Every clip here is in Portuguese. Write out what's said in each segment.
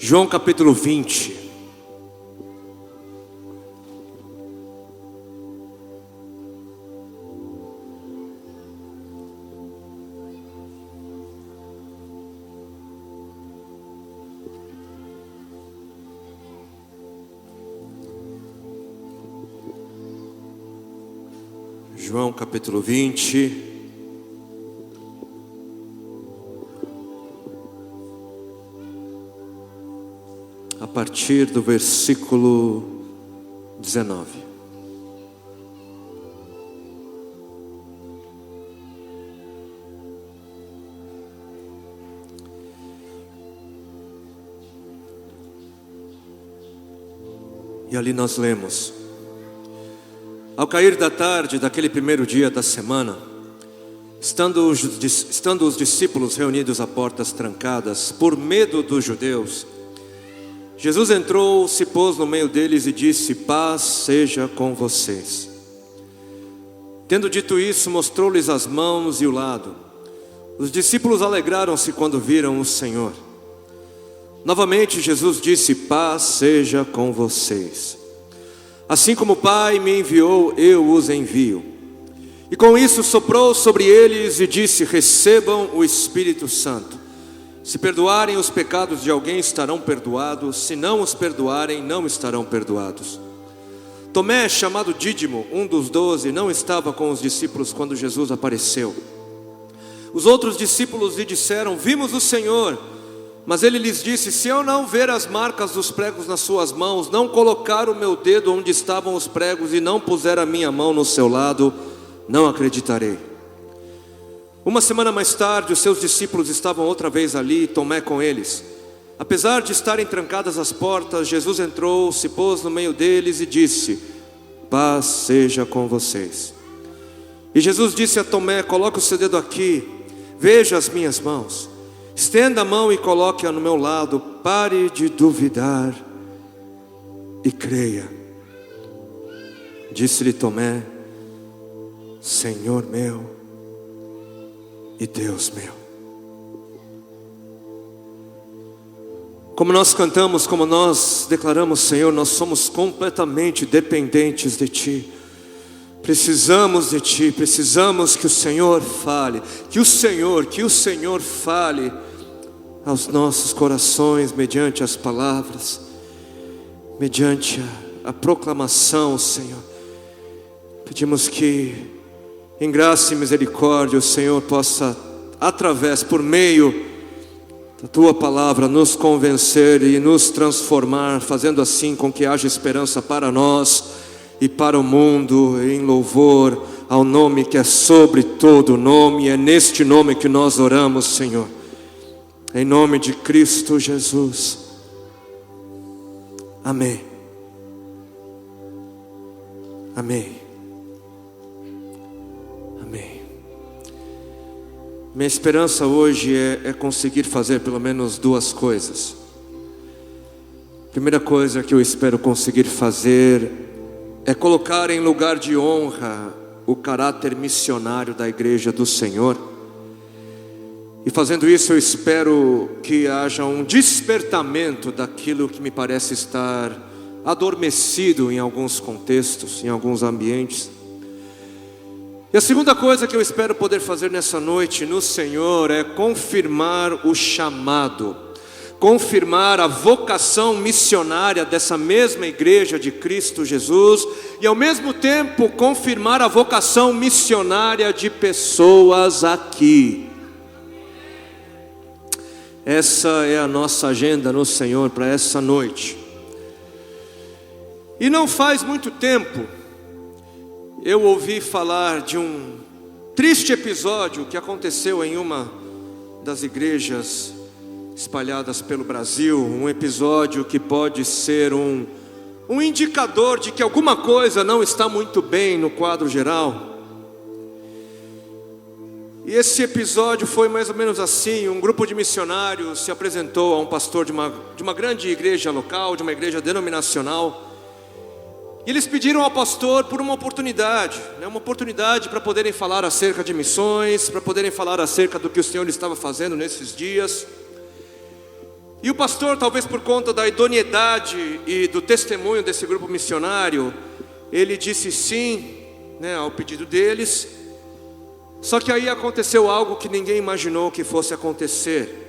João capítulo 20. João capítulo 20. A partir do versículo 19. E ali nós lemos: ao cair da tarde daquele primeiro dia da semana, estando os discípulos reunidos a portas trancadas, por medo dos judeus, Jesus entrou, se pôs no meio deles e disse: paz seja com vocês. Tendo dito isso, mostrou-lhes as mãos e o lado. Os discípulos alegraram-se quando viram o Senhor. Novamente Jesus disse: paz seja com vocês. Assim como o Pai me enviou, eu os envio. E com isso soprou sobre eles e disse: recebam o Espírito Santo. Se perdoarem os pecados de alguém, estarão perdoados. Se não os perdoarem, não estarão perdoados. Tomé, chamado Dídimo, um dos 12, não estava com os discípulos quando Jesus apareceu. Os outros discípulos lhe disseram: vimos o Senhor. Mas ele lhes disse: se eu não ver as marcas dos pregos nas suas mãos, não colocar o meu dedo onde estavam os pregos e não puser a minha mão no seu lado, não acreditarei. Uma semana mais tarde, os seus discípulos estavam outra vez ali, Tomé com eles. Apesar de estarem trancadas as portas, Jesus entrou, se pôs no meio deles e disse: paz seja com vocês. E Jesus disse a Tomé: coloque o seu dedo aqui, veja as minhas mãos. Estenda a mão e coloque-a no meu lado. Pare de duvidar e creia. Disse-lhe Tomé: Senhor meu e Deus meu. Como nós cantamos, como nós declaramos, Senhor, nós somos completamente dependentes de Ti. Precisamos de Ti, precisamos que o Senhor fale, que o Senhor fale aos nossos corações mediante as palavras, mediante a proclamação, Senhor. Pedimos que em graça e misericórdia o Senhor possa, por meio da Tua palavra, nos convencer e nos transformar, fazendo assim com que haja esperança para nós e para o mundo, em louvor ao nome que é sobre todo nome. É neste nome que nós oramos, Senhor, em nome de Cristo Jesus. Amém. Amém. Amém. Minha esperança hoje é conseguir fazer pelo menos duas coisas. Primeira coisa que eu espero conseguir fazer é colocar em lugar de honra o caráter missionário da Igreja do Senhor. E fazendo isso, eu espero que haja um despertamento daquilo que me parece estar adormecido em alguns contextos, em alguns ambientes. E a segunda coisa que eu espero poder fazer nessa noite no Senhor é confirmar o chamado, confirmar a vocação missionária dessa mesma igreja de Cristo Jesus, e ao mesmo tempo confirmar a vocação missionária de pessoas aqui. Essa é a nossa agenda no Senhor para essa noite. E não faz muito tempo eu ouvi falar de um triste episódio que aconteceu em uma das igrejas espalhadas pelo Brasil. Um episódio que pode ser um indicador de que alguma coisa não está muito bem no quadro geral. E esse episódio foi mais ou menos assim: um grupo de missionários se apresentou a um pastor de uma grande igreja local, de uma igreja denominacional. E eles pediram ao pastor por uma oportunidade para poderem falar acerca de missões, para poderem falar acerca do que o Senhor estava fazendo nesses dias. E o pastor, talvez por conta da idoneidade e do testemunho desse grupo missionário, ele disse sim, né, ao pedido deles. Só que aí aconteceu algo que ninguém imaginou que fosse acontecer.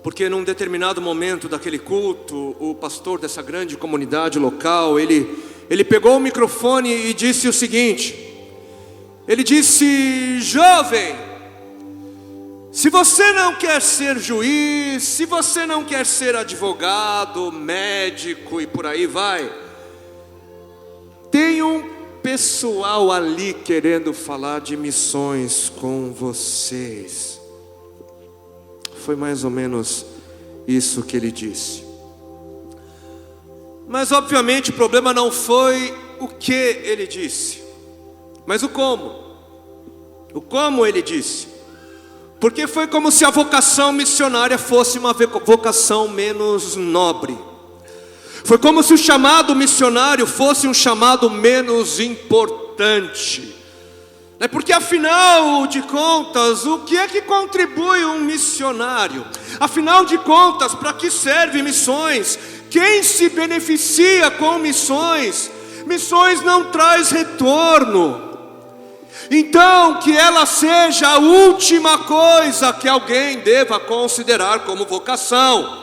Porque num determinado momento daquele culto, o pastor dessa grande comunidade local, ele pegou o microfone e disse o seguinte. Ele disse: jovem, se você não quer ser juiz, se você não quer ser advogado, médico e por aí vai, tem um pessoal ali querendo falar de missões com vocês. Foi mais ou menos isso que ele disse. Mas obviamente o problema não foi o que ele disse, mas o como. O como ele disse. Porque foi como se a vocação missionária fosse uma vocação menos nobre. Foi como se o chamado missionário fosse um chamado menos importante. Porque afinal de contas, o que é que contribui um missionário? Afinal de contas, para que servem missões? Quem se beneficia com missões? Missões não traz retorno. Então, que ela seja a última coisa que alguém deva considerar como vocação.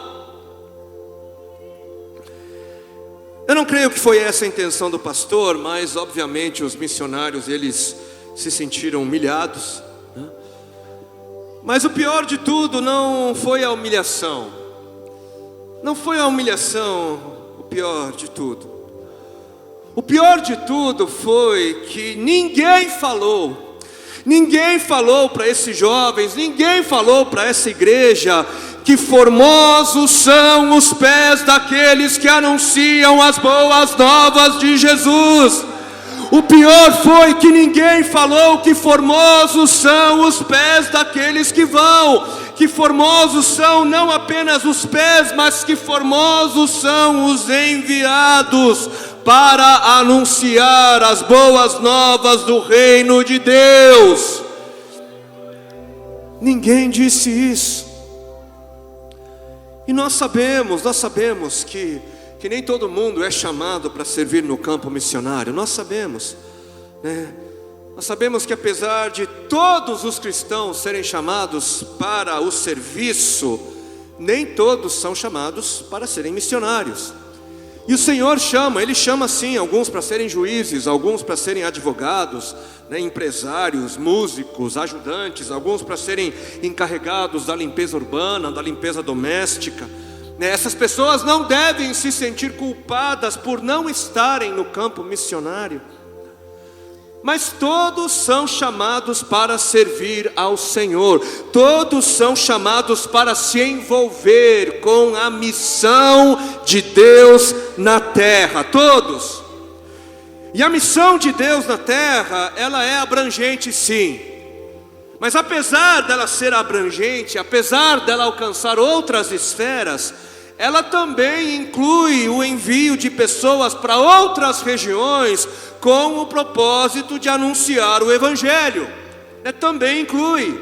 Eu não creio que foi essa a intenção do pastor, mas obviamente os missionários, eles se sentiram humilhados, né? Mas o pior de tudo não foi a humilhação. Não foi a humilhação o pior de tudo. O pior de tudo foi que ninguém falou para esses jovens, ninguém falou para essa igreja que formosos são os pés daqueles que anunciam as boas novas de Jesus. O pior foi que ninguém falou que formosos são os pés daqueles que vão, que formosos são não apenas os pés, mas que formosos são os enviados para anunciar as boas novas do reino de Deus. Ninguém disse isso. E nós sabemos que nem todo mundo é chamado para servir no campo missionário. Nós sabemos, né? Nós sabemos que apesar de todos os cristãos serem chamados para o serviço, nem todos são chamados para serem missionários. E o Senhor chama, Ele chama sim, alguns para serem juízes, alguns para serem advogados, né, empresários, músicos, ajudantes, alguns para serem encarregados da limpeza urbana, da limpeza doméstica. Essas pessoas não devem se sentir culpadas por não estarem no campo missionário. Mas todos são chamados para servir ao Senhor. Todos são chamados para se envolver com a missão de Deus na terra. Todos. E a missão de Deus na terra, ela é abrangente sim. Mas apesar dela ser abrangente, apesar dela alcançar outras esferas, ela também inclui o envio de pessoas para outras regiões com o propósito de anunciar o Evangelho. Também inclui.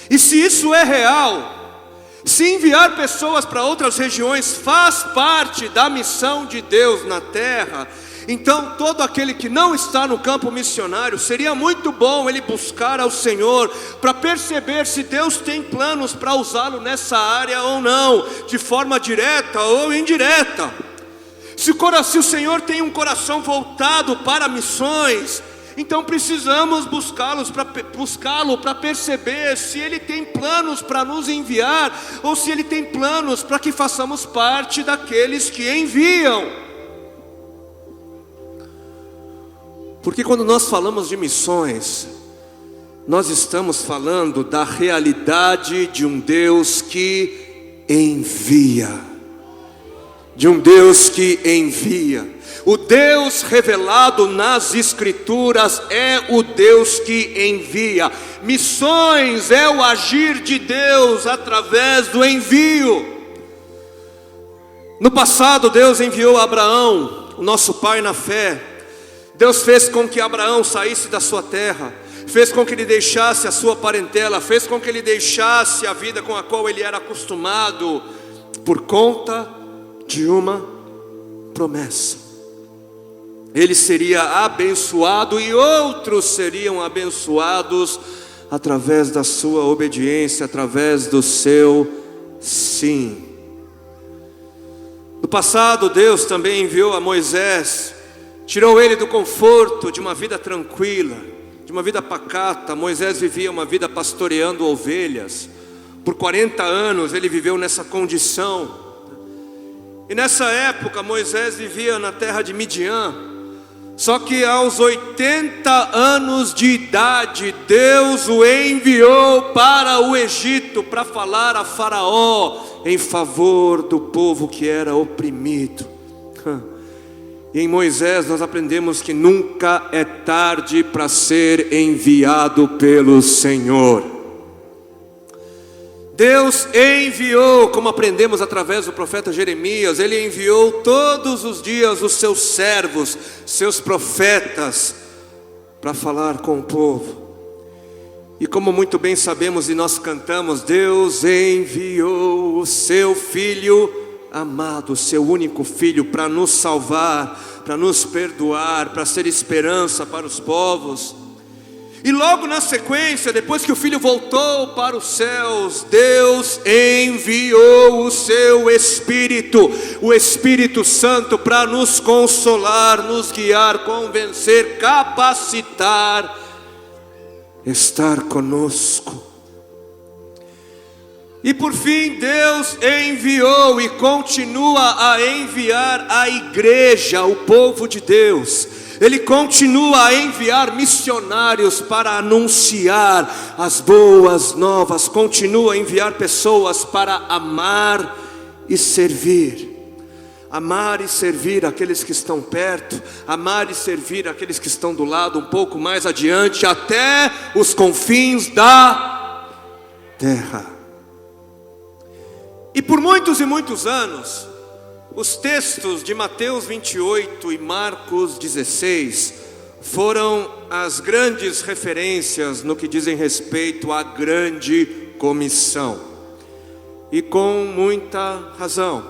E se isso é real, se enviar pessoas para outras regiões faz parte da missão de Deus na terra, então todo aquele que não está no campo missionário, seria muito bom ele buscar ao Senhor para perceber se Deus tem planos para usá-lo nessa área ou não, de forma direta ou indireta. Se o Senhor tem um coração voltado para missões, então precisamos buscá-lo para perceber se Ele tem planos para nos enviar, ou se Ele tem planos para que façamos parte daqueles que enviam. Porque quando nós falamos de missões, nós estamos falando da realidade de um Deus que envia. De um Deus que envia. O Deus revelado nas Escrituras é o Deus que envia. Missões é o agir de Deus através do envio. No passado, Deus enviou Abraão, o nosso pai na fé. Deus fez com que Abraão saísse da sua terra, fez com que ele deixasse a sua parentela, fez com que ele deixasse a vida com a qual ele era acostumado, por conta de uma promessa. Ele seria abençoado e outros seriam abençoados através da sua obediência, através do seu sim. No passado, Deus também enviou a Moisés, tirou ele do conforto de uma vida tranquila, de uma vida pacata. Moisés vivia uma vida pastoreando ovelhas. Por 40 anos ele viveu nessa condição. E nessa época Moisés vivia na terra de Midian. Só que aos 80 anos de idade, Deus o enviou para o Egito para falar a Faraó em favor do povo que era oprimido. E em Moisés nós aprendemos que nunca é tarde para ser enviado pelo Senhor. Deus enviou, como aprendemos através do profeta Jeremias, Ele enviou todos os dias os seus servos, seus profetas, para falar com o povo. E como muito bem sabemos e nós cantamos, Deus enviou o seu Filho amado, o seu único Filho, para nos salvar, para nos perdoar, para ser esperança para os povos. E logo na sequência, depois que o Filho voltou para os céus, Deus enviou o seu Espírito, o Espírito Santo, para nos consolar, nos guiar, convencer, capacitar, estar conosco. E por fim, Deus enviou e continua a enviar a igreja, o povo de Deus. Ele continua a enviar missionários para anunciar as boas novas, continua a enviar pessoas para amar e servir. Amar e servir aqueles que estão perto, amar e servir aqueles que estão do lado, um pouco mais adiante, até os confins da terra. E por muitos e muitos anos, os textos de Mateus 28 e Marcos 16 foram as grandes referências no que dizem respeito à grande comissão. E com muita razão.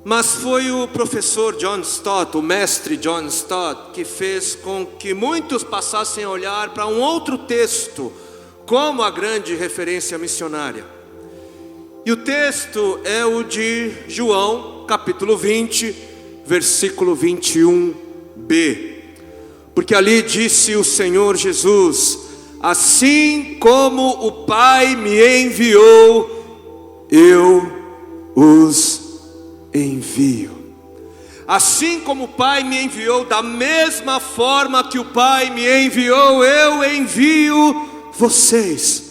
Mas foi o professor John Stott, o mestre John Stott, que fez com que muitos passassem a olhar para um outro texto como a grande referência missionária. E o texto é o de João, capítulo 20, versículo 21b. Porque ali disse o Senhor Jesus: assim como o Pai me enviou, eu os envio. Assim como o Pai me enviou, da mesma forma que o Pai me enviou, eu envio vocês.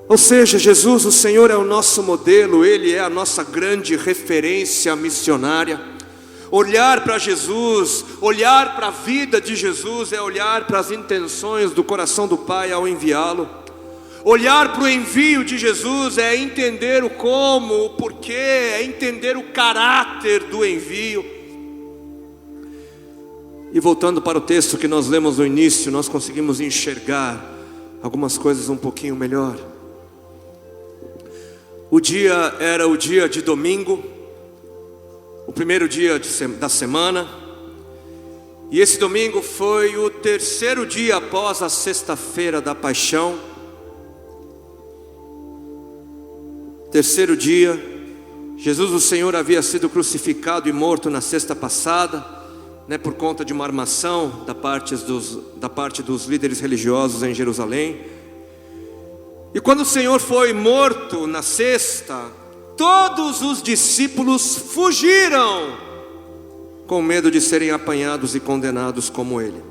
Ou seja, Jesus, o Senhor, é o nosso modelo, Ele é a nossa grande referência missionária. Olhar para Jesus, olhar para a vida de Jesus, é olhar para as intenções do coração do Pai ao enviá-lo. Olhar para o envio de Jesus é entender o como, o porquê, é entender o caráter do envio. E voltando para o texto que nós lemos no início, nós conseguimos enxergar algumas coisas um pouquinho melhor. O dia era o dia de domingo, o primeiro dia da semana. E esse domingo foi o terceiro dia após a sexta-feira da paixão. Terceiro dia, Jesus o Senhor havia sido crucificado e morto na sexta passada, por conta de uma armação da parte dos líderes religiosos em Jerusalém. E quando o Senhor foi morto na sexta, todos os discípulos fugiram, com medo de serem apanhados e condenados como ele.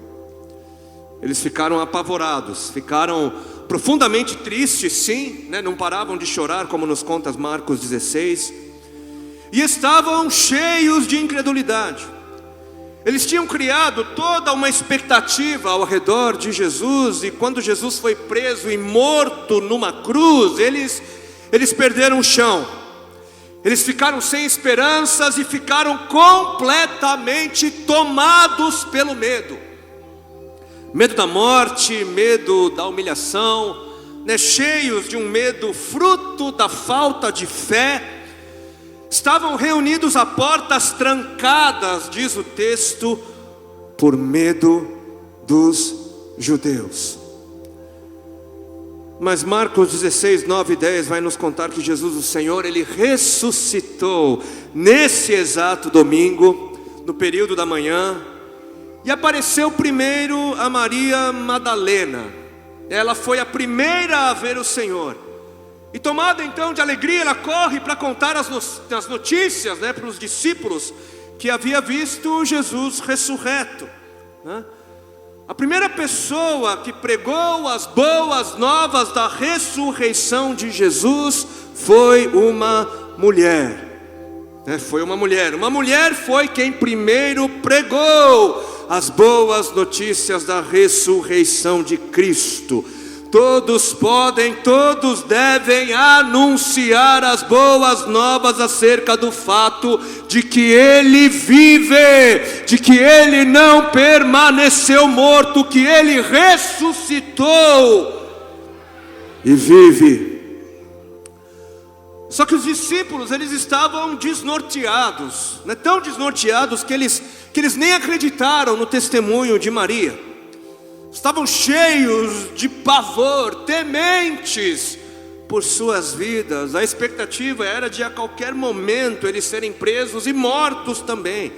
Eles ficaram apavorados, ficaram profundamente tristes, sim, não paravam de chorar, como nos conta Marcos 16, e estavam cheios de incredulidade. Eles tinham criado toda uma expectativa ao redor de Jesus, e quando Jesus foi preso e morto numa cruz, eles perderam o chão. Eles ficaram sem esperanças e ficaram completamente tomados pelo medo. medo da morte, medo da humilhação, cheios de um medo fruto da falta de fé, estavam reunidos a portas trancadas, diz o texto, por medo dos judeus. Mas Marcos 16, 9 e 10 vai nos contar que Jesus, o Senhor, Ele ressuscitou nesse exato domingo, no período da manhã, e apareceu primeiro a Maria Madalena. Ela foi a primeira a ver o Senhor. E tomada então de alegria, ela corre para contar as notícias, para os discípulos, que havia visto Jesus ressurreto. A primeira pessoa que pregou as boas novas da ressurreição de Jesus foi uma mulher. Foi uma mulher. Uma mulher foi quem primeiro pregou as boas notícias da ressurreição de Cristo. Todos podem, todos devem anunciar as boas novas acerca do fato de que Ele vive, de que Ele não permaneceu morto, que Ele ressuscitou e vive. Só que os discípulos, eles estavam desnorteados, tão desnorteados que eles nem acreditaram no testemunho de Maria. Estavam cheios de pavor, tementes por suas vidas. A expectativa era de a qualquer momento eles serem presos e mortos também,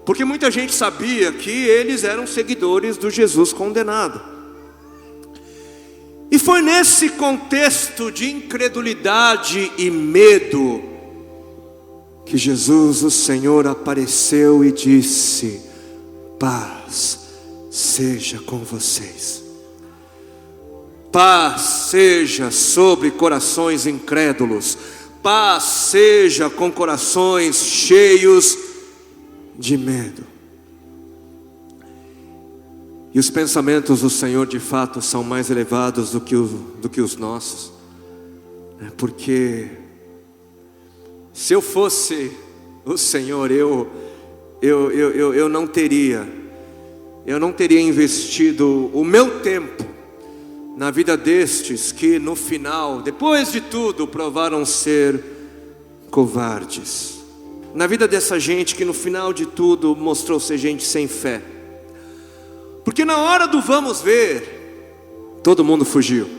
porque muita gente sabia que eles eram seguidores do Jesus condenado. E foi nesse contexto de incredulidade e medo que Jesus, o Senhor, apareceu e disse: paz seja com vocês. Paz seja sobre corações incrédulos. Paz seja com corações cheios de medo. E os pensamentos do Senhor de fato são mais elevados do que os nossos. Porque se eu fosse o Senhor, eu não teria investido o meu tempo na vida destes que no final, depois de tudo, provaram ser covardes. Na vida dessa gente que no final de tudo mostrou ser gente sem fé. Porque na hora do vamos ver, todo mundo fugiu.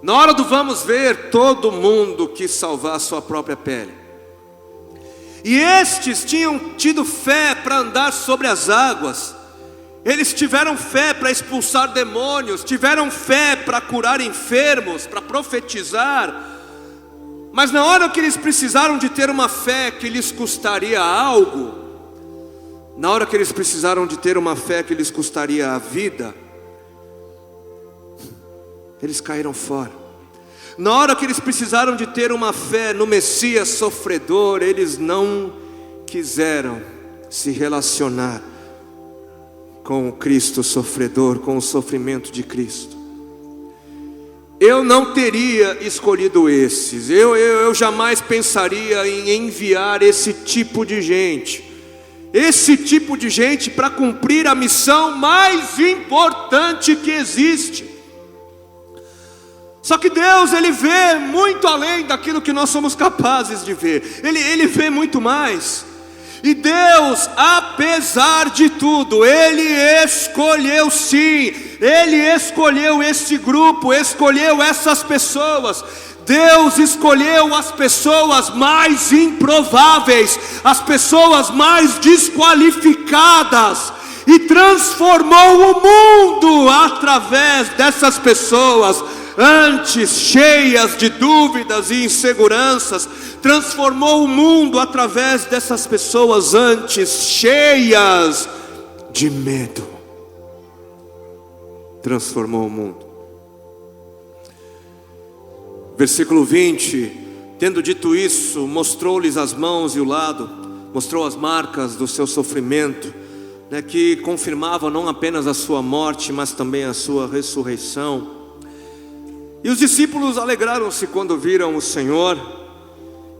Na hora do vamos ver, todo mundo quis salvar a sua própria pele. E estes tinham tido fé para andar sobre as águas. Eles tiveram fé para expulsar demônios, tiveram fé para curar enfermos, para profetizar. Mas na hora que eles precisaram de ter uma fé que lhes custaria algo, na hora que eles precisaram de ter uma fé que lhes custaria a vida, eles caíram fora. Na hora que eles precisaram de ter uma fé no Messias sofredor, eles não quiseram se relacionar com o Cristo sofredor, com o sofrimento de Cristo. Eu não teria escolhido esses. Eu jamais pensaria em enviar esse tipo de gente. Esse tipo de gente para cumprir a missão mais importante que existe. Só que Deus, Ele vê muito além daquilo que nós somos capazes de ver. Ele vê muito mais. E Deus, apesar de tudo, Ele escolheu sim. Ele escolheu esse grupo, escolheu essas pessoas. Deus escolheu as pessoas mais improváveis, as pessoas mais desqualificadas, e transformou o mundo através dessas pessoas, antes cheias de dúvidas e inseguranças. Transformou o mundo através dessas pessoas, antes cheias de medo. Transformou o mundo. Versículo 20: tendo dito isso, mostrou-lhes as mãos e o lado, mostrou as marcas do seu sofrimento, que confirmavam não apenas a sua morte, mas também a sua ressurreição. E os discípulos alegraram-se quando viram o Senhor.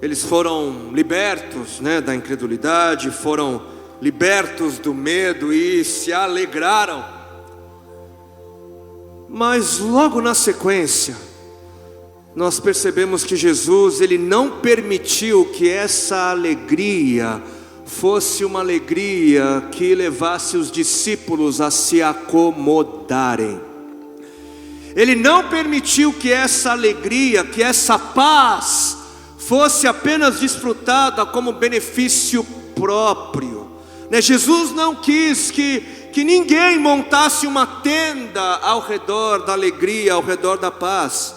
Eles foram libertos da incredulidade, foram libertos do medo e se alegraram. Mas logo na sequência, nós percebemos que Jesus, Ele não permitiu que essa alegria fosse uma alegria que levasse os discípulos a se acomodarem. Ele não permitiu que essa alegria, que essa paz fosse apenas desfrutada como benefício próprio. Jesus não quis que ninguém montasse uma tenda ao redor da alegria, ao redor da paz.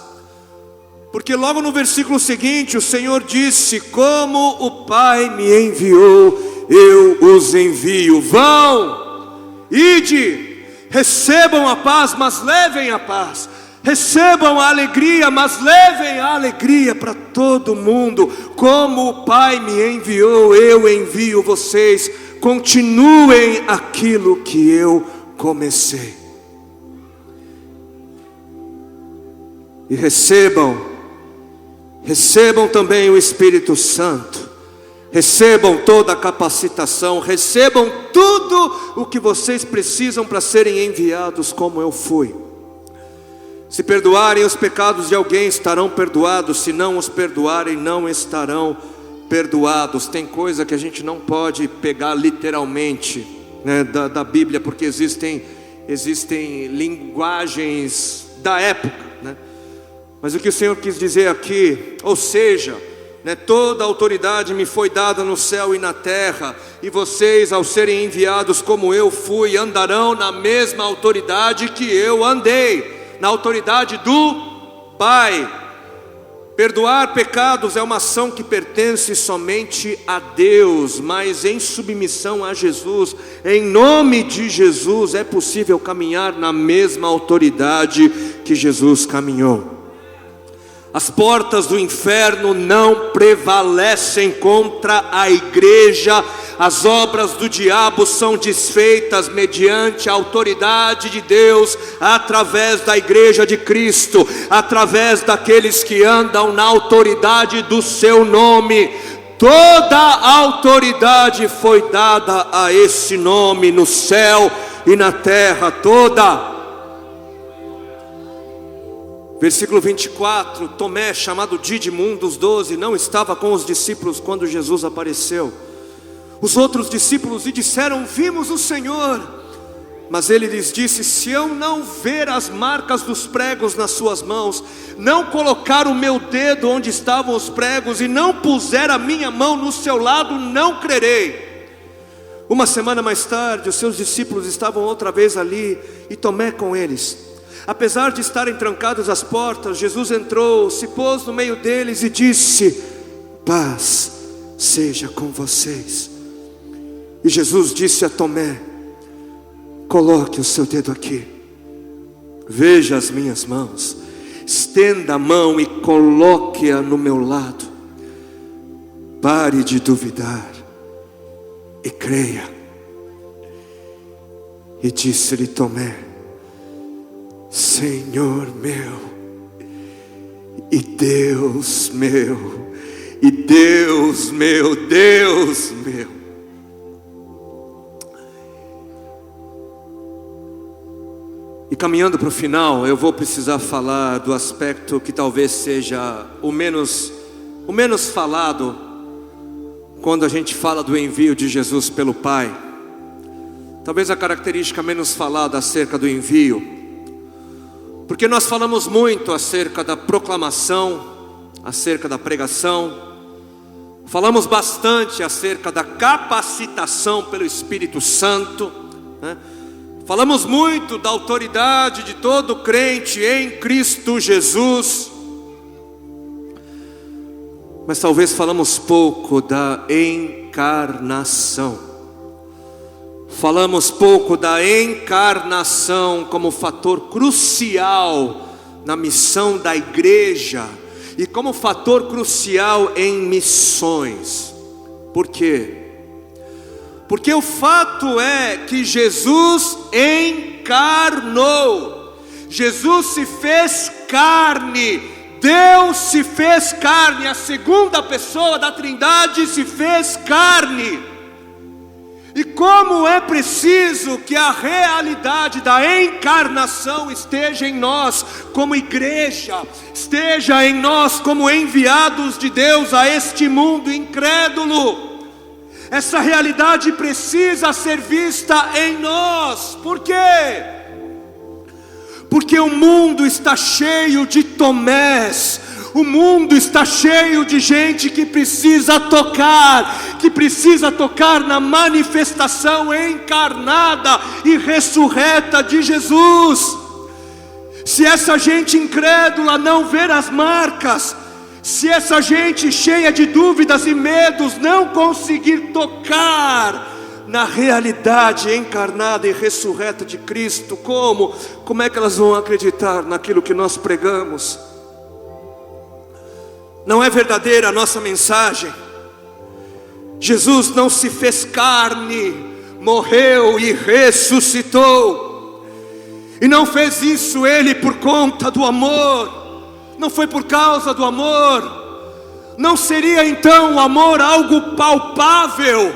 Porque logo no versículo seguinte o Senhor disse: como o Pai me enviou, eu os envio. Vão, ide, recebam a paz, mas levem a paz. Recebam a alegria, mas levem a alegria para todo mundo. Como o Pai me enviou, eu envio vocês. Continuem aquilo que eu comecei. E recebam também o Espírito Santo. Recebam toda a capacitação. Recebam tudo o que vocês precisam para serem enviados como eu fui. Se perdoarem os pecados de alguém, estarão perdoados. Se não os perdoarem, não estarão perdoados. Tem coisa que a gente não pode pegar literalmente, né, da Bíblia, porque existem linguagens da época, né? Mas o que o Senhor quis dizer aqui, ou seja, né, toda a autoridade me foi dada no céu e na terra, e vocês, ao serem enviados como eu fui, andarão na mesma autoridade que eu andei, na autoridade do Pai. Perdoar pecados é uma ação que pertence somente a Deus, mas em submissão a Jesus, em nome de Jesus, é possível caminhar na mesma autoridade que Jesus caminhou. As portas do inferno não prevalecem contra a igreja. As obras do diabo são desfeitas mediante a autoridade de Deus, através da igreja de Cristo, através daqueles que andam na autoridade do seu nome. Toda a autoridade foi dada a esse nome, no céu e na terra, toda. Versículo 24, Tomé, chamado Dídimo, um dos 12, não estava com os discípulos quando Jesus apareceu. Os outros discípulos lhe disseram: vimos o Senhor. Mas ele lhes disse: se eu não ver as marcas dos pregos nas suas mãos, não colocar o meu dedo onde estavam os pregos e não puser a minha mão no seu lado, não crerei. Uma semana mais tarde, os seus discípulos estavam outra vez ali, e Tomé com eles. Apesar de estarem trancadas as portas, Jesus entrou, se pôs no meio deles e disse: paz seja com vocês. E Jesus disse a Tomé: coloque o seu dedo aqui, veja as minhas mãos, estenda a mão e coloque-a no meu lado. Pare de duvidar e creia. E disse-lhe Tomé: Senhor meu e Deus meu, e Deus meu, Deus meu. E caminhando para o final, eu vou precisar falar do aspecto que talvez seja o menos falado quando a gente fala do envio de Jesus pelo Pai. Talvez a característica menos falada acerca do envio. Porque nós falamos muito acerca da proclamação, acerca da pregação. Falamos bastante acerca da capacitação pelo Espírito Santo, né? Falamos muito da autoridade de todo crente em Cristo Jesus. Mas talvez falamos pouco da encarnação. Falamos pouco da encarnação como fator crucial na missão da igreja e como fator crucial em missões. Por quê? Porque o fato é que Jesus encarnou. Jesus se fez carne. Deus se fez carne. A segunda pessoa da Trindade se fez carne. E como é preciso que a realidade da encarnação esteja em nós como igreja, esteja em nós como enviados de Deus a este mundo incrédulo. Essa realidade precisa ser vista em nós. Por quê? Porque o mundo está cheio de Tomés. O mundo está cheio de gente que precisa tocar na manifestação encarnada e ressurreta de Jesus. Se essa gente incrédula não ver as marcas, se essa gente cheia de dúvidas e medos não conseguir tocar na realidade encarnada e ressurreta de Cristo, como é que elas vão acreditar naquilo que nós pregamos? Não é verdadeira a nossa mensagem. Jesus não se fez carne, morreu e ressuscitou. E não fez isso Ele por conta do amor, não foi por causa do amor. Não seria então o amor algo palpável?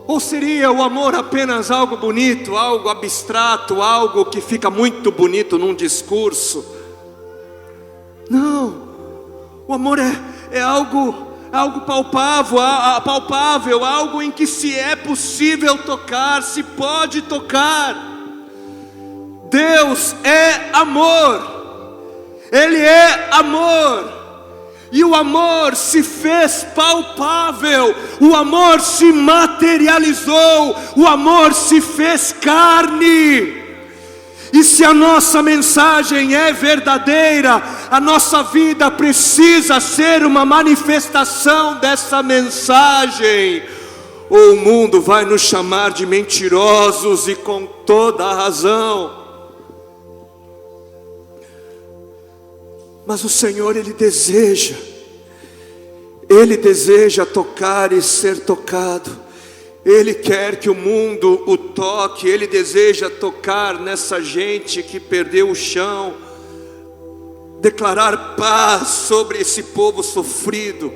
Ou seria o amor apenas algo bonito, algo abstrato, algo que fica muito bonito num discurso? Não. O amor é algo palpável, algo em que se é possível tocar, se pode tocar. Deus é amor, Ele é amor, e o amor se fez palpável, o amor se materializou, o amor se fez carne. E se a nossa mensagem é verdadeira, a nossa vida precisa ser uma manifestação dessa mensagem. Ou o mundo vai nos chamar de mentirosos, e com toda a razão. Mas o Senhor, Ele deseja tocar e ser tocado. Ele quer que o mundo o toque, Ele deseja tocar nessa gente que perdeu o chão, declarar paz sobre esse povo sofrido.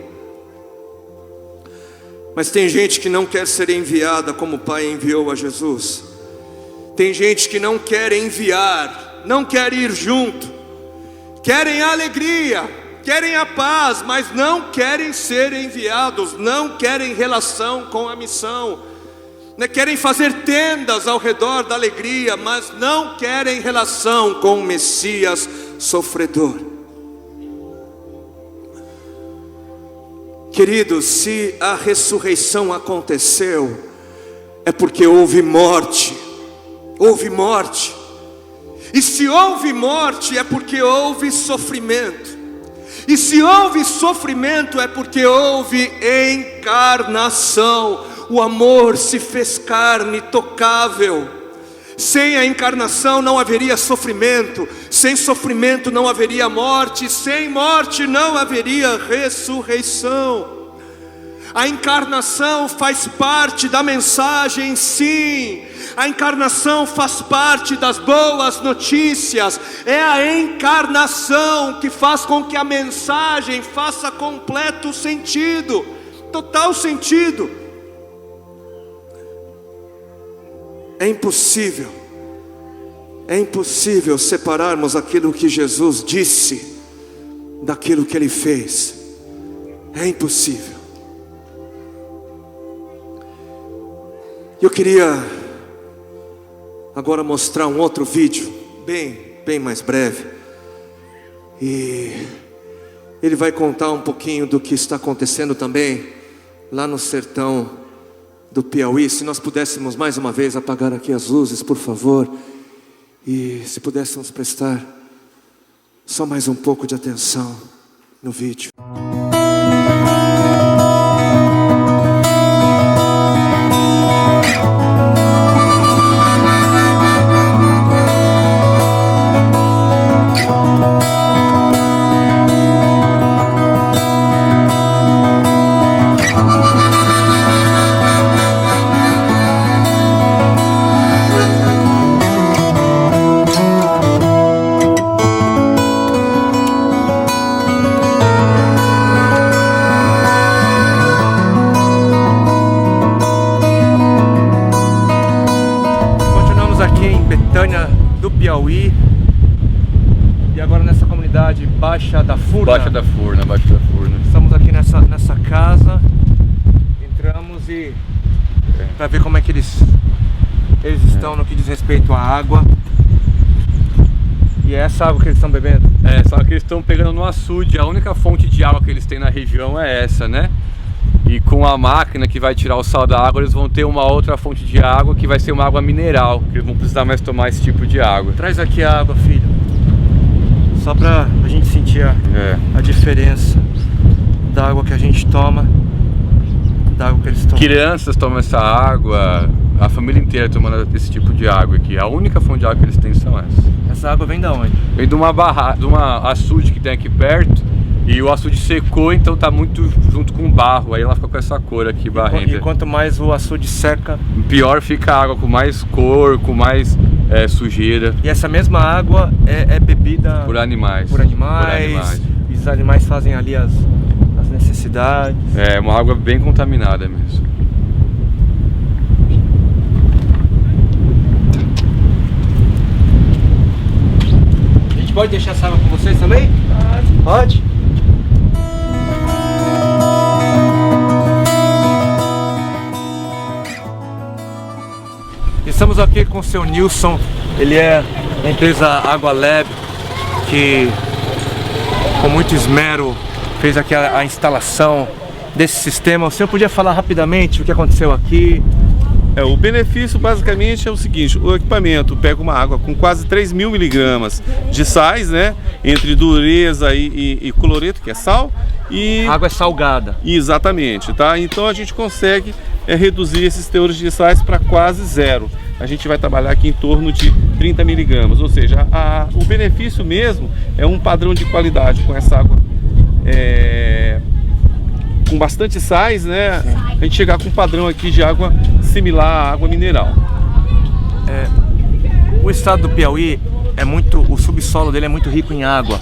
Mas tem gente que não quer ser enviada como o Pai enviou a Jesus. Tem gente que não quer enviar, não quer ir junto, querem a alegria, querem a paz, mas não querem ser enviados, não querem relação com a missão, querem fazer tendas ao redor da alegria, mas não querem relação com o Messias sofredor. Queridos, se a ressurreição aconteceu, é porque houve morte. E se houve morte, é porque houve sofrimento. E se houve sofrimento, é porque houve encarnação. O amor se fez carne, tocável. Sem a encarnação não haveria sofrimento. Sem sofrimento não haveria morte. Sem morte não haveria ressurreição. A encarnação faz parte da mensagem, sim. A encarnação faz parte das boas notícias. É a encarnação que faz com que a mensagem faça completo sentido, total sentido. É impossível separarmos aquilo que Jesus disse daquilo que Ele fez. É impossível. Eu queria agora mostrar um outro vídeo, bem mais breve. E ele vai contar um pouquinho do que está acontecendo também lá no sertão do Piauí. Se nós pudéssemos mais uma vez apagar aqui as luzes, por favor. E se pudéssemos prestar só mais um pouco de atenção no vídeo. Piauí. E agora nessa comunidade Baixa da Furna. Baixa da Furna. Estamos aqui nessa casa. Entramos e para ver como é que eles estão no que diz respeito à água. E é essa água que eles estão bebendo? Só que eles estão pegando no açude. A única fonte de água que eles têm na região é essa, né? E com a máquina que vai tirar o sal da água, eles vão ter uma outra fonte de água que vai ser uma água mineral, que eles vão precisar mais tomar esse tipo de água. Traz aqui a água, filho. Só pra gente sentir a diferença da água que a gente toma, da água que eles tomam. Crianças tomam essa água, a família inteira tomando esse tipo de água aqui. A única fonte de água que eles têm são essas. Essa água vem da onde? Vem de uma açude que tem aqui perto. E o açude secou, então tá muito junto com o barro. Aí ela fica com essa cor aqui, barrenta. E quanto mais o açude seca, pior fica a água, com mais cor, com mais sujeira. E essa mesma água é bebida por animais. Por animais. E os animais fazem ali as necessidades. É uma água bem contaminada mesmo. A gente pode deixar essa água com vocês também? Pode? Estamos aqui com o seu Nilson. Ele é da empresa Água Lab, que com muito esmero fez aqui a instalação desse sistema. O senhor podia falar rapidamente o que aconteceu aqui? O benefício basicamente é o seguinte: o equipamento pega uma água com quase 3.000 miligramas de sais, né? Entre dureza e cloreto, que é sal, e... A água é salgada. Exatamente, tá? Então a gente consegue reduzir esses teores de sais para quase zero. A gente vai trabalhar aqui em torno de 30 miligramas, ou seja, o benefício mesmo é um padrão de qualidade com essa água. Com bastante sais, né? Sim. A gente chegar com um padrão aqui de água similar à água mineral. O estado do Piauí o subsolo dele é muito rico em água.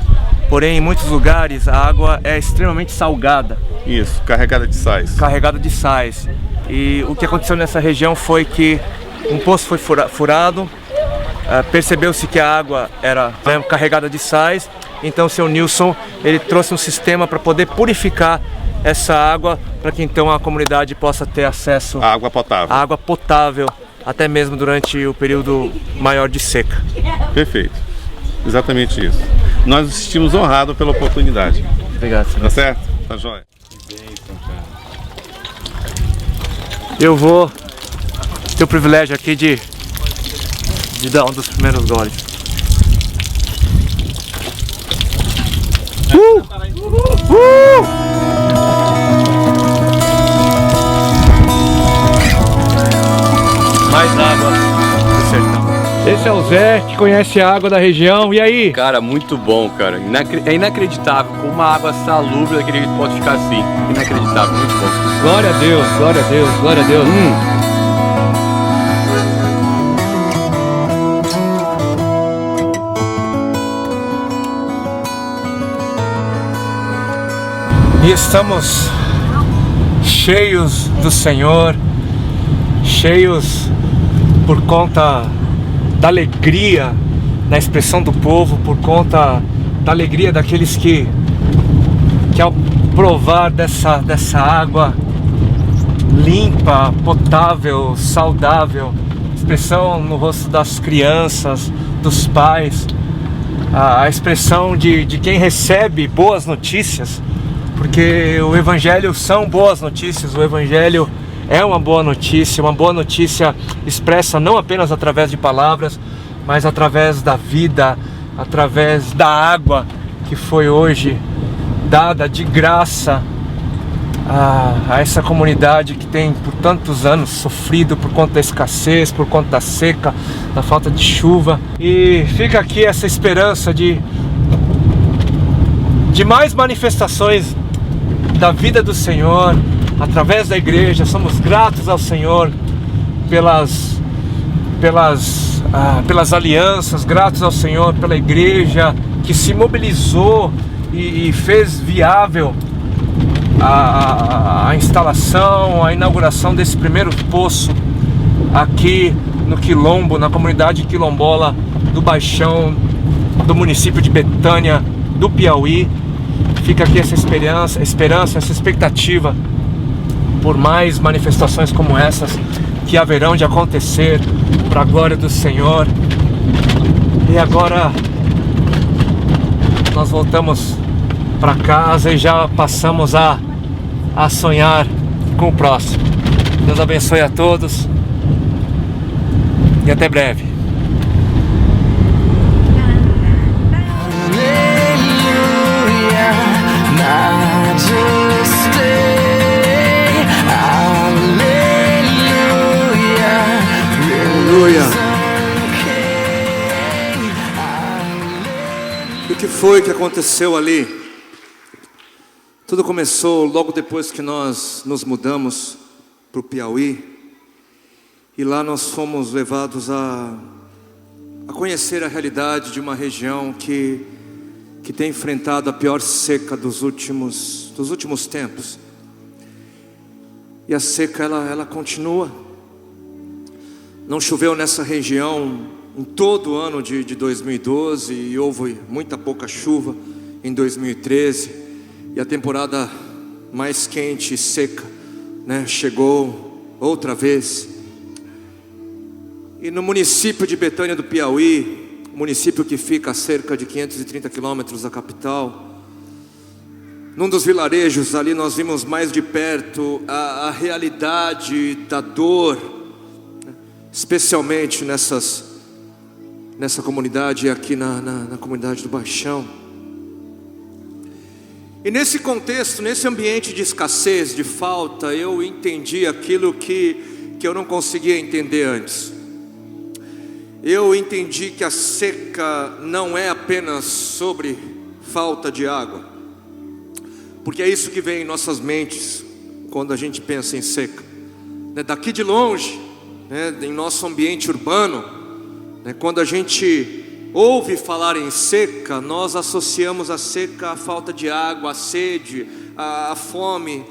Porém, em muitos lugares a água é extremamente salgada. Isso, carregada de sais. Carregada de sais. E o que aconteceu nessa região foi que um poço foi furado, percebeu-se que a água era carregada de sais. Então o seu Nilson, ele trouxe um sistema para poder purificar essa água, para que então a comunidade possa ter acesso à água potável. À água potável, até mesmo durante o período maior de seca. Perfeito, exatamente isso. Nós nos sentimos honrados pela oportunidade. Obrigado, senhor. Tá certo? Tá jóia. Eu vou ter o privilégio aqui de dar um dos primeiros goles. Mais água do sertão. Esse é o Zé, que conhece a água da região. E aí? Cara, muito bom, cara. É inacreditável como uma água salubre daquele jeito pode ficar assim. Inacreditável, muito bom. Glória a Deus, glória a Deus, glória a Deus. E estamos cheios do Senhor, cheios por conta da alegria na expressão do povo, por conta da alegria daqueles que ao provar dessa água limpa, potável, saudável, expressão no rosto das crianças, dos pais, a expressão de quem recebe boas notícias. Porque o Evangelho são boas notícias, o Evangelho é uma boa notícia expressa não apenas através de palavras, mas através da vida, através da água que foi hoje dada de graça a essa comunidade que tem por tantos anos sofrido por conta da escassez, por conta da seca, da falta de chuva. E fica aqui essa esperança de mais manifestações da vida do Senhor através da igreja. Somos gratos ao Senhor pelas alianças, gratos ao Senhor pela igreja que se mobilizou e fez viável a instalação, a inauguração desse primeiro poço aqui no Quilombo, na comunidade quilombola do Baixão, do município de Betânia, do Piauí. Fica aqui essa esperança, essa expectativa por mais manifestações como essas que haverão de acontecer para a glória do Senhor. E agora nós voltamos para casa e já passamos a sonhar com o próximo. Deus abençoe a todos e até breve. Aleluia. O que foi que aconteceu ali? Tudo começou logo depois que nós nos mudamos para o Piauí. E lá nós fomos levados a conhecer a realidade de uma região que tem enfrentado a pior seca dos últimos tempos. E a seca ela continua. Não choveu nessa região em todo o ano de 2012 e houve muita pouca chuva em 2013. E a temporada mais quente e seca, né, chegou outra vez. E no município de Betânia do Piauí, município que fica a cerca de 530 quilômetros da capital, num dos vilarejos ali nós vimos mais de perto a realidade da dor, especialmente nessa comunidade aqui na comunidade do Baixão. E nesse contexto, nesse ambiente de escassez, de falta, eu entendi aquilo que eu não conseguia entender antes. Eu entendi que a seca não é apenas sobre falta de água, porque é isso que vem em nossas mentes quando a gente pensa em seca. Daqui de longe, em nosso ambiente urbano, quando a gente ouve falar em seca, nós associamos a seca à falta de água, à sede, à fome.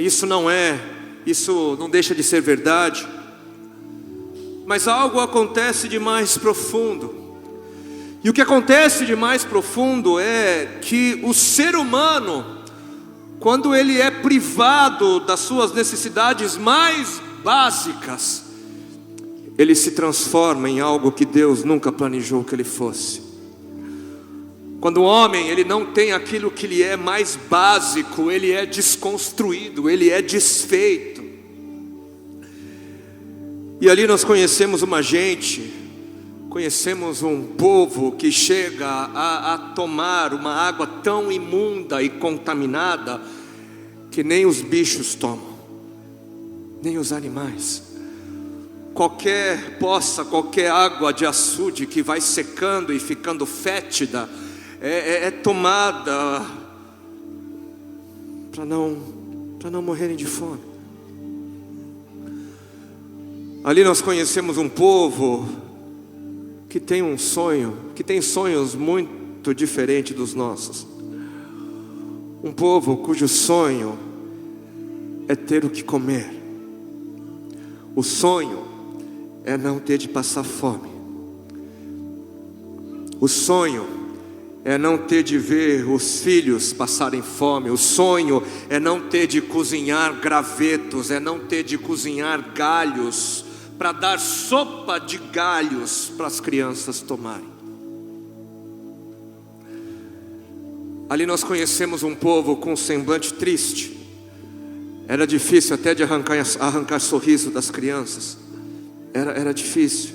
Isso não deixa de ser verdade. Mas algo acontece de mais profundo. E o que acontece de mais profundo é que o ser humano, quando ele é privado das suas necessidades mais básicas, ele se transforma em algo que Deus nunca planejou que ele fosse. Quando o homem ele não tem aquilo que lhe é mais básico, ele é desconstruído, ele é desfeito. E ali nós conhecemos conhecemos um povo que chega a tomar uma água tão imunda e contaminada que nem os bichos tomam, nem os animais. Qualquer poça, qualquer água de açude que vai secando e ficando fétida é tomada para não morrerem de fome. Ali nós conhecemos um povo que tem um sonho, que tem sonhos muito diferentes dos nossos. Um povo cujo sonho é ter o que comer. O sonho é não ter de passar fome. O sonho é não ter de ver os filhos passarem fome. O sonho é não ter de cozinhar gravetos, é não ter de cozinhar galhos para dar sopa de galhos para as crianças tomarem. Ali nós conhecemos um povo com um semblante triste. Era difícil até de arrancar sorriso das crianças. Era difícil.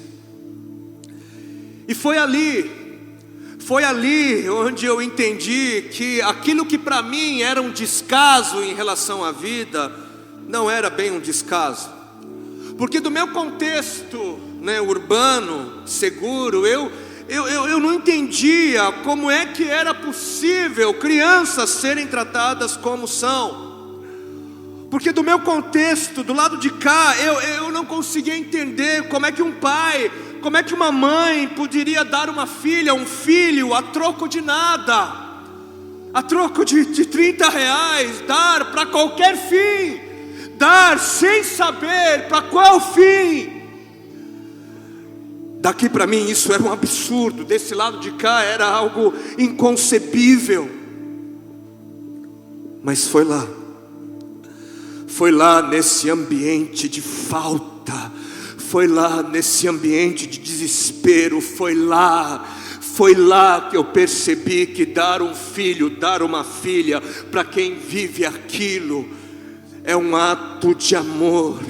E foi ali onde eu entendi que aquilo que para mim era um descaso em relação à vida, não era bem um descaso. Porque do meu contexto urbano, seguro, eu não entendia como é que era possível crianças serem tratadas como são. Porque do meu contexto, do lado de cá, eu não conseguia entender como é que um pai, como é que uma mãe poderia dar uma filha, um filho, a troco de nada, a troco de R$30, dar para qualquer fim, dar sem saber para qual fim. Daqui para mim isso era um absurdo, desse lado de cá era algo inconcebível. Mas foi lá nesse ambiente de falta, foi lá nesse ambiente de desespero, foi lá que eu percebi que dar um filho, dar uma filha, para quem vive aquilo, é um ato de amor.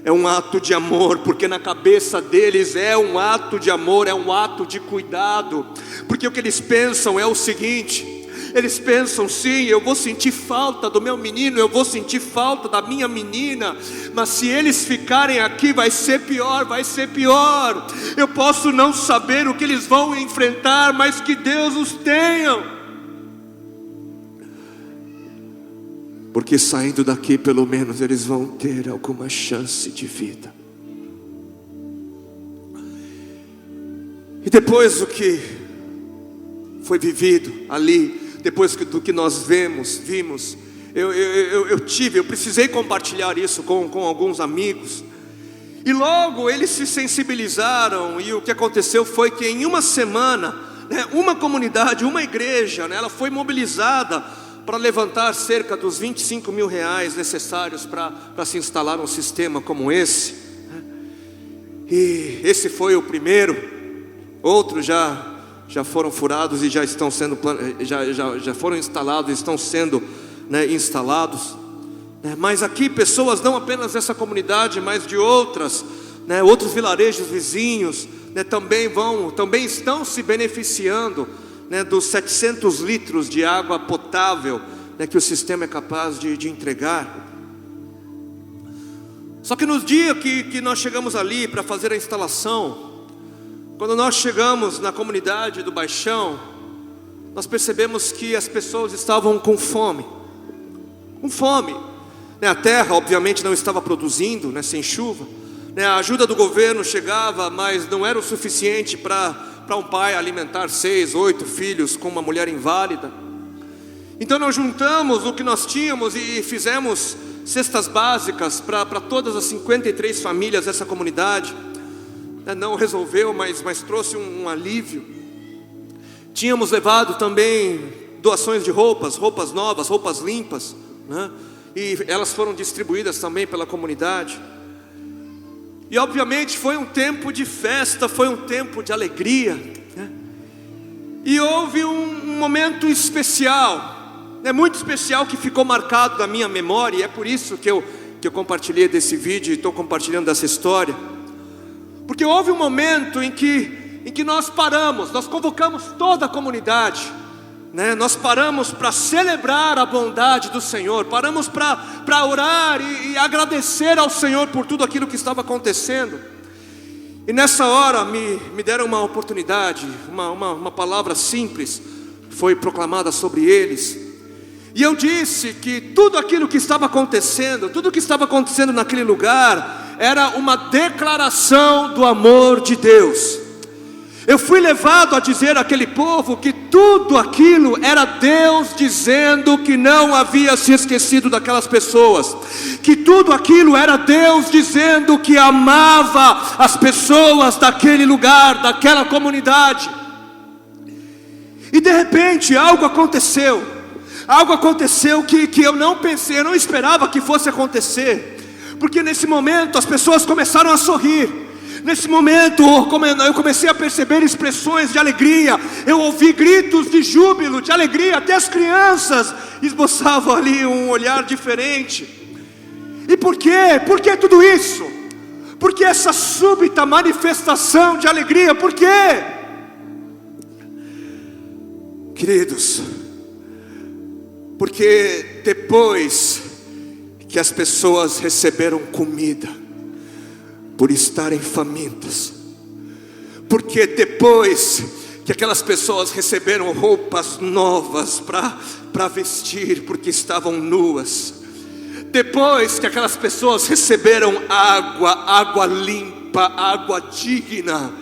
É um ato de amor, porque na cabeça deles é um ato de amor, é um ato de cuidado. Porque o que eles pensam é o seguinte: eles pensam, sim, eu vou sentir falta do meu menino, eu vou sentir falta da minha menina, mas se eles ficarem aqui vai ser pior, vai ser pior. Eu posso não saber o que eles vão enfrentar, mas que Deus os tenha. Porque saindo daqui pelo menos eles vão ter alguma chance de vida. E depois do que foi vivido ali, depois do que nós vimos, eu precisei compartilhar isso com alguns amigos. E logo eles se sensibilizaram, e o que aconteceu foi que em uma semana, uma comunidade, uma igreja, ela foi mobilizada para levantar cerca dos 25 mil reais necessários para se instalar um sistema como esse. E esse foi o primeiro. Outros já foram furados e já estão sendo já foram instalados, estão sendo instalados. Mas aqui pessoas não apenas dessa comunidade, mas de outros vilarejos vizinhos, também estão se beneficiando dos 700 litros de água potável que o sistema é capaz de entregar. Só que nos dias que nós chegamos ali para fazer a instalação, quando nós chegamos na comunidade do Baixão, nós percebemos que as pessoas estavam com fome. A terra obviamente não estava produzindo, sem chuva. A ajuda do governo chegava, mas não era o suficiente para um pai alimentar 6, 8 filhos com uma mulher inválida. Então nós juntamos o que nós tínhamos e fizemos cestas básicas para todas as 53 famílias dessa comunidade. Não resolveu, mas trouxe um alívio. Tínhamos levado também doações de roupas novas, roupas limpas, e elas foram distribuídas também pela comunidade. E obviamente foi um tempo de festa, foi um tempo de alegria, E houve um momento especial, muito especial, que ficou marcado na minha memória. E é por isso que eu compartilhei desse vídeo e estou compartilhando dessa história. Porque houve um momento em que nós convocamos toda a comunidade, Nós paramos para celebrar a bondade do Senhor, paramos para orar e agradecer ao Senhor por tudo aquilo que estava acontecendo. E nessa hora me deram uma oportunidade, uma palavra simples foi proclamada sobre eles. E eu disse que tudo aquilo que estava acontecendo, tudo que estava acontecendo naquele lugar, era uma declaração do amor de Deus. Eu fui levado a dizer àquele povo que tudo aquilo era Deus dizendo que não havia se esquecido daquelas pessoas, que tudo aquilo era Deus dizendo que amava as pessoas daquele lugar, daquela comunidade. E de repente algo aconteceu que eu não pensei, eu não esperava que fosse acontecer, porque nesse momento as pessoas começaram a sorrir. Nesse momento eu comecei a perceber expressões de alegria, eu ouvi gritos de júbilo, de alegria, até as crianças esboçavam ali um olhar diferente. E por quê? Por que tudo isso? Por que essa súbita manifestação de alegria? Por quê? Queridos, porque depois que as pessoas receberam comida, por estarem famintas, porque depois que aquelas pessoas receberam roupas novas para vestir, porque estavam nuas, depois que aquelas pessoas receberam água limpa, água digna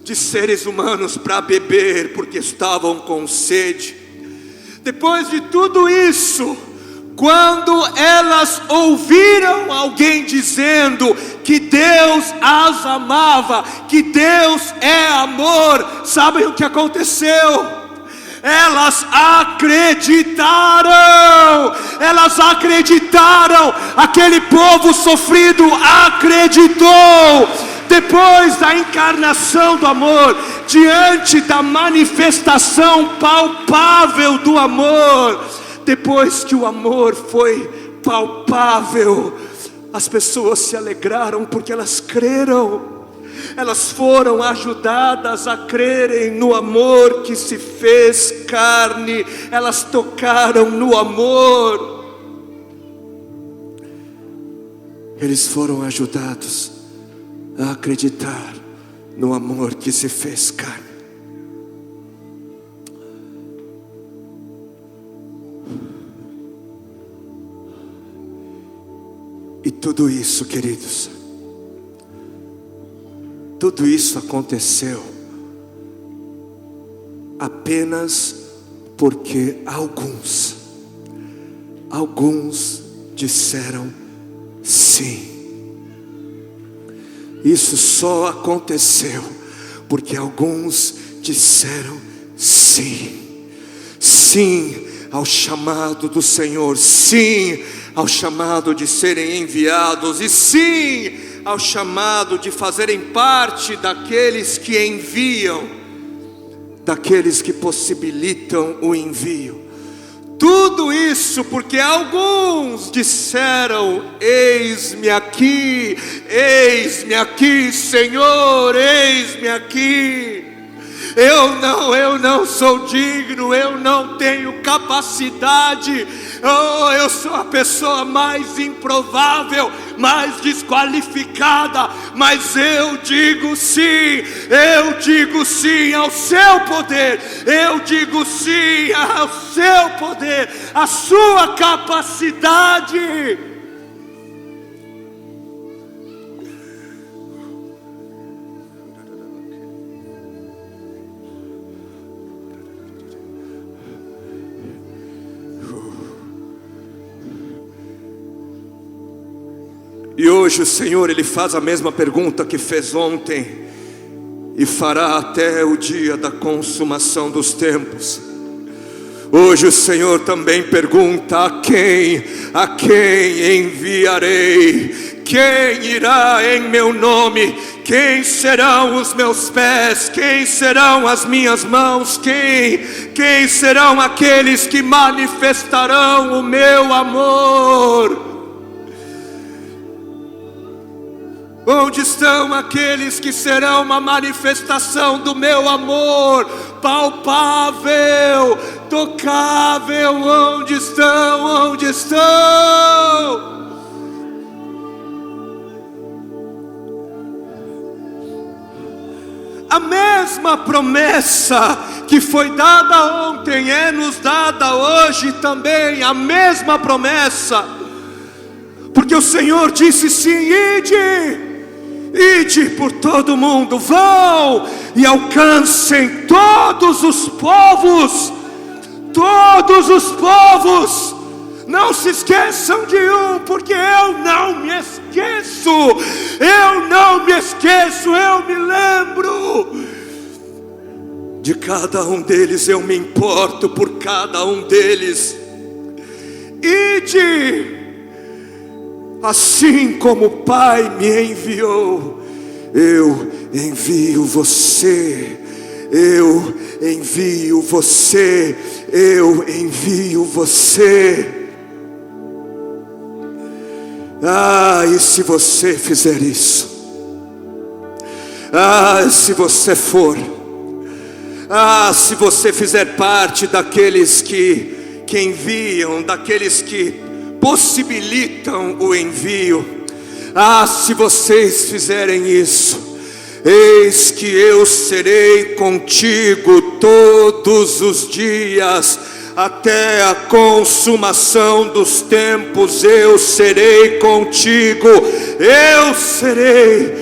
de seres humanos para beber, porque estavam com sede, depois de tudo isso, quando elas ouviram alguém dizendo que Deus as amava, que Deus é amor, sabem o que aconteceu? Elas acreditaram, aquele povo sofrido acreditou. Depois da encarnação do amor, diante da manifestação palpável do amor, depois que o amor foi palpável, as pessoas se alegraram porque elas creram. Elas foram ajudadas a crerem no amor que se fez carne. Elas tocaram no amor. Eles foram ajudados a acreditar no amor que se fez carne. E tudo isso, queridos, tudo isso aconteceu apenas porque alguns disseram sim. Isso só aconteceu porque alguns disseram sim. Sim ao chamado do Senhor, sim ao chamado de serem enviados, e sim ao chamado de fazerem parte daqueles que enviam, daqueles que possibilitam o envio. Tudo isso porque alguns disseram: eis-me aqui, Senhor, eis-me aqui. Eu não sou digno, eu não tenho capacidade, eu sou a pessoa mais improvável, mais desqualificada, mas eu digo sim ao seu poder, eu digo sim ao seu poder, à sua capacidade. E hoje o Senhor, Ele faz a mesma pergunta que fez ontem, e fará até o dia da consumação dos tempos. Hoje o Senhor também pergunta: a quem enviarei? Quem irá em meu nome? Quem serão os meus pés? Quem serão as minhas mãos? Quem serão aqueles que manifestarão o meu amor? Onde estão aqueles que serão uma manifestação do meu amor, palpável, tocável? Onde estão? Onde estão? A mesma promessa que foi dada ontem é nos dada hoje também, a mesma promessa, porque o Senhor disse sim: ide por todo mundo, vão e alcancem todos os povos, não se esqueçam de um, porque eu não me esqueço, eu me lembro de cada um deles, eu me importo por cada um deles. Ide, assim como o Pai me enviou, eu envio você, eu envio você, eu envio você. E se você fizer isso, se você for, se você fizer parte daqueles que enviam, daqueles que possibilitam o envio, se vocês fizerem isso, eis que eu serei contigo todos os dias, até a consumação dos tempos. Eu serei contigo, eu serei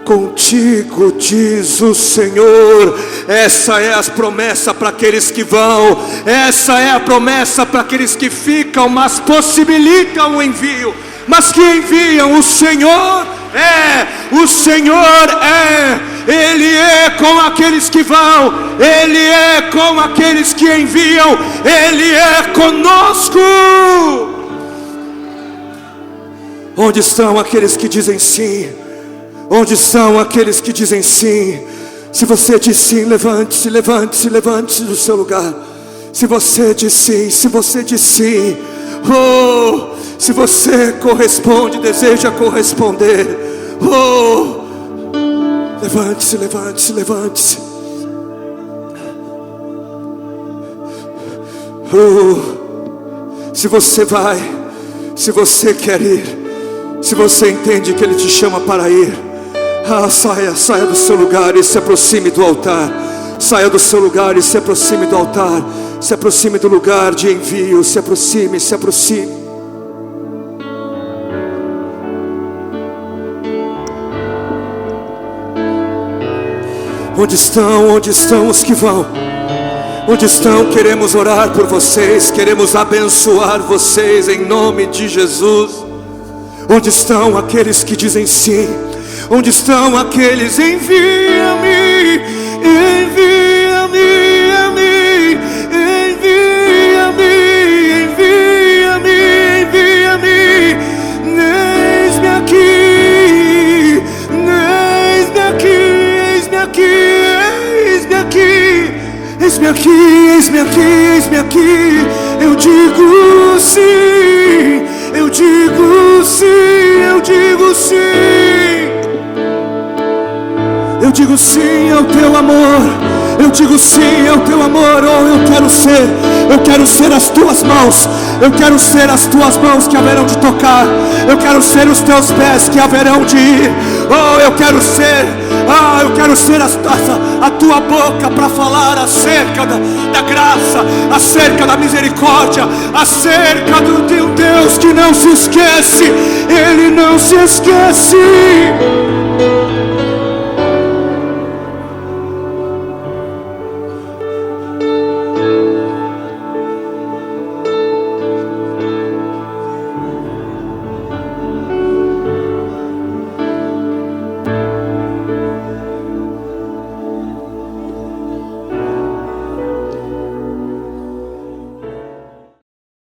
contigo, diz o Senhor. Essa é a promessa para aqueles que vão, essa é a promessa para aqueles que ficam, mas possibilitam o envio, mas que enviam. O Senhor Ele é com aqueles que vão, Ele é com aqueles que enviam, Ele é conosco. Onde estão aqueles que dizem sim? Onde estão aqueles que dizem sim? Se você diz sim, levante-se, levante-se, levante-se do seu lugar. Se você diz sim, se você diz sim, oh, se você corresponde, deseja corresponder, oh, levante-se, levante-se, levante-se. Oh, se você vai, se você quer ir, se você entende que Ele te chama para ir, saia do seu lugar e se aproxime do altar. Saia do seu lugar e se aproxime do altar. Se aproxime do lugar de envio. Se aproxime, se aproxime. Onde estão os que vão? Onde estão? Queremos orar por vocês, queremos abençoar vocês em nome de Jesus. Onde estão aqueles que dizem sim? Onde estão aqueles? Envia-me, envia-me, envia-me, envia-me, envia-me. Eis-me aqui, eis-me aqui, eis-me aqui, eis-me aqui, eis-me aqui, eis-me aqui, eis-me aqui. Eu digo sim, eu digo sim, eu digo sim. Eu digo sim ao teu amor, eu digo sim ao teu amor. Oh, eu quero ser as tuas mãos, eu quero ser as tuas mãos que haverão de tocar, eu quero ser os teus pés que haverão de ir. Oh, eu quero ser a tua boca para falar acerca da graça, acerca da misericórdia, acerca do teu Deus que não se esquece, Ele não se esquece.